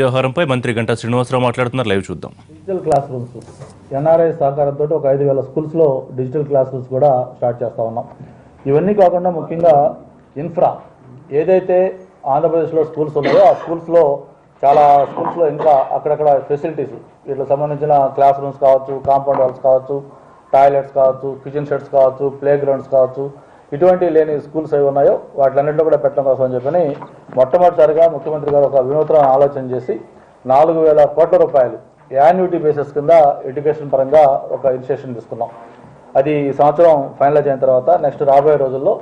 వ్యవహారంపై మంత్రి గంటా శ్రీనివాసరావు మాట్లాడుతున్నారు. లైవ్ చూద్దాం. డిజిటల్ క్లాస్ రూమ్స్ ఎన్ఆర్ఐ సహకారంతో ఒక 5,000 స్కూల్స్లో డిజిటల్ క్లాస్ రూమ్స్ కూడా స్టార్ట్ చేస్తూ ఉన్నాం. ఇవన్నీ కాకుండా ముఖ్యంగా ఇన్ఫ్రా ఏదైతే ఆంధ్రప్రదేశ్లో స్కూల్స్ ఉన్నాయో ఆ స్కూల్స్లో చాలా స్కూల్స్లో ఇంకా అక్కడక్కడ ఫెసిలిటీస్ వీటికి సంబంధించిన క్లాస్ రూమ్స్ కావచ్చు, కాంపౌండ్ వాల్స్ కావచ్చు, టాయిలెట్స్ కావచ్చు, కిచెన్ షెడ్స్ కావచ్చు, ప్లే గ్రౌండ్స్ కావచ్చు, ఇటువంటి లేని స్కూల్స్ అవి ఉన్నాయో వాటిలన్నింటిలో కూడా పెట్టడం కోసం అని చెప్పని మొట్టమొదటిసారిగా ముఖ్యమంత్రి గారు ఒక వినూత్న ఆలోచన చేసి 4,000 కోట్ల రూపాయలు యాన్యుటీ బేసిస్ కింద ఎడ్యుకేషన్ పరంగా ఒక ఇనిషియేషన్ తీసుకున్నాం. అది ఈ సంవత్సరం ఫైనలైజ్ అయిన తర్వాత నెక్స్ట్ రాబోయే రోజుల్లో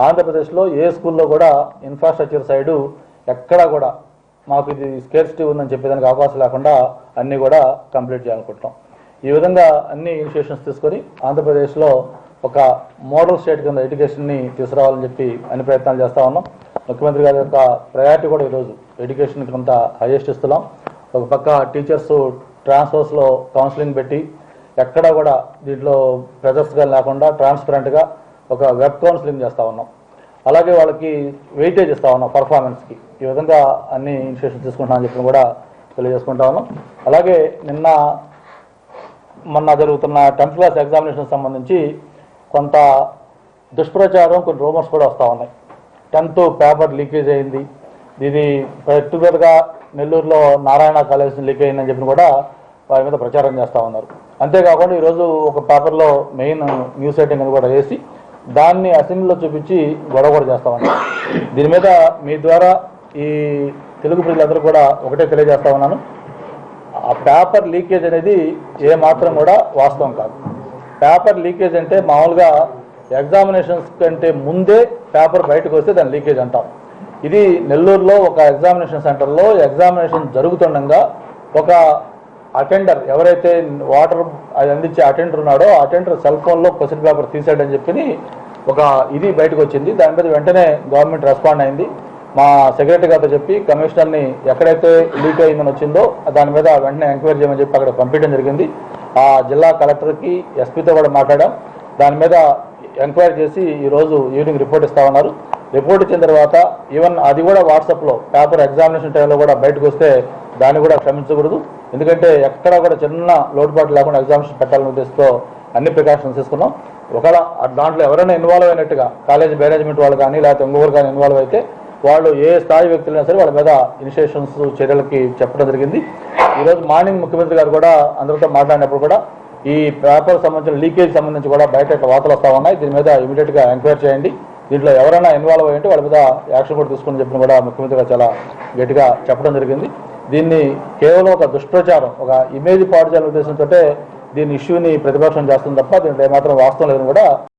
ఆంధ్రప్రదేశ్లో ఏ స్కూల్లో కూడా ఇన్ఫ్రాస్ట్రక్చర్ సైడు ఎక్కడా కూడా మాకు ఇది స్కేర్సిటీ ఉందని చెప్పేదానికి అవకాశం లేకుండా అన్నీ కూడా కంప్లీట్ చేయాలనుకుంటున్నాం. ఈ విధంగా అన్ని ఇనిషియేషన్స్ తీసుకొని ఆంధ్రప్రదేశ్లో ఒక మోడల్ స్టేట్ కింద ఎడ్యుకేషన్ని తీసుకురావాలని చెప్పి అన్ని ప్రయత్నాలు చేస్తూ ఉన్నాం. ముఖ్యమంత్రి గారి యొక్క ప్రయారిటీ కూడా ఈరోజు ఎడ్యుకేషన్కి కొంత హైయెస్ట్ ఇస్తున్నాం. ఒక పక్క టీచర్స్ ట్రాన్స్ఫర్స్లో కౌన్సిలింగ్ పెట్టి ఎక్కడా కూడా దీంట్లో ప్రెజర్స్గా లేకుండా ట్రాన్స్పరెంట్గా ఒక వెబ్ కౌన్సిలింగ్ చేస్తూ ఉన్నాం. అలాగే వాళ్ళకి వెయిటేజ్ ఇస్తూ ఉన్నాం పర్ఫార్మెన్స్కి. ఈ విధంగా అన్ని ఇనిషియేషన్స్ తీసుకుంటామని చెప్పి కూడా తెలియజేసుకుంటా ఉన్నాం. అలాగే మొన్న జరుగుతున్న 10th క్లాస్ ఎగ్జామినేషన్ సంబంధించి కొంత దుష్ప్రచారం, కొన్ని రూమర్స్ కూడా వస్తూ ఉన్నాయి. 10th పేపర్ లీకేజ్ అయింది, ఇది పర్టికులర్గా నెల్లూరులో నారాయణ కాలేజ్ లీక్ అయిందని చెప్పి కూడా వారి మీద ప్రచారం చేస్తూ ఉన్నారు. అంతేకాకుండా ఈరోజు ఒక పేపర్లో మెయిన్ న్యూస్ రైటింగ్ అని కూడా వేసి దాన్ని అసెంబ్లీలో చూపించి గొడవ కూడా చేస్తూ ఉన్నారు. దీని మీద మీ ద్వారా ఈ తెలుగు ప్రజలందరూ కూడా ఒకటే తెలియజేస్తా ఉన్నాను, ఆ పేపర్ లీకేజ్ అనేది ఏమాత్రం కూడా వాస్తవం కాదు. పేపర్ లీకేజ్ అంటే మామూలుగా ఎగ్జామినేషన్స్ కంటే ముందే పేపర్ బయటకు వస్తే దాన్ని లీకేజ్ అంటాం. ఇది నెల్లూరులో ఒక ఎగ్జామినేషన్ సెంటర్లో ఎగ్జామినేషన్ జరుగుతుండగా ఒక అటెండర్ ఎవరైతే వాటర్ అది అందించే అటెండర్ ఉన్నాడో అటెండర్ సెల్ ఫోన్లో క్వశ్చన్ పేపర్ తీసాడని చెప్పి ఒక ఇది బయటకు వచ్చింది. దాని మీద వెంటనే గవర్నమెంట్ రెస్పాండ్ అయింది. మా సెక్రటరీ గారితో చెప్పి కమిషనర్ని ఎక్కడైతే లీక్ అయిందని వచ్చిందో దాని మీద వెంటనే ఎంక్వైరీ చేయమని చెప్పి అక్కడ పంపించడం జరిగింది. ఆ జిల్లా కలెక్టర్కి, ఎస్పీతో కూడా మాట్లాడాం. దాని మీద ఎంక్వైరీ చేసి ఈరోజు ఈవినింగ్ రిపోర్ట్ ఇస్తా ఉన్నారు. రిపోర్ట్ ఇచ్చిన తర్వాత ఈవెన్ అది కూడా వాట్సాప్లో పేపర్ ఎగ్జామినేషన్ టైంలో కూడా బయటకు వస్తే దాన్ని కూడా క్షమించకూడదు. ఎందుకంటే ఎక్కడా కూడా చిన్న లోటుపాటు లేకుండా ఎగ్జామినేషన్ పెట్టాలనే ఉద్దేశంతో అన్ని ప్రికాషన్స్ తీసుకున్నాం. ఒకవేళ దాంట్లో ఎవరైనా ఇన్వాల్వ్ అయినట్టుగా కాలేజ్ మేనేజ్మెంట్ వాళ్ళు కానీ లేకపోతే ఇంకొకరు కానీ ఇన్వాల్వ్ అయితే వాళ్ళు ఏ స్థాయి వ్యక్తులైనా సరే వాళ్ళ మీద ఇనిషియేషన్స్ చర్యలకి చెప్పడం జరిగింది. ఈరోజు మార్నింగ్ ముఖ్యమంత్రి గారు కూడా అందరితో మాట్లాడినప్పుడు కూడా ఈ పేపర్ సంబంధించిన లీకేజ్ సంబంధించి కూడా బయట వార్తలు వస్తూ ఉన్నాయి, దీని మీద ఇమీడియట్గా ఎంక్వైరీ చేయండి, దీంట్లో ఎవరైనా ఇన్వాల్వ్ అయ్యంటే వాళ్ళ మీద యాక్షన్ కూడా తీసుకుని చెప్పిన కూడా ముఖ్యమంత్రి గారు చాలా గట్టిగా చెప్పడం జరిగింది. దీన్ని కేవలం ఒక దుష్ప్రచారం, ఒక ఇమేజ్ పాడు చేయాలనే ఉద్దేశంతో దీన్ని ఇష్యూని ప్రతిపక్షం చేస్తుంది తప్ప దీంట్లో ఏమాత్రం వాస్తవం లేదని కూడా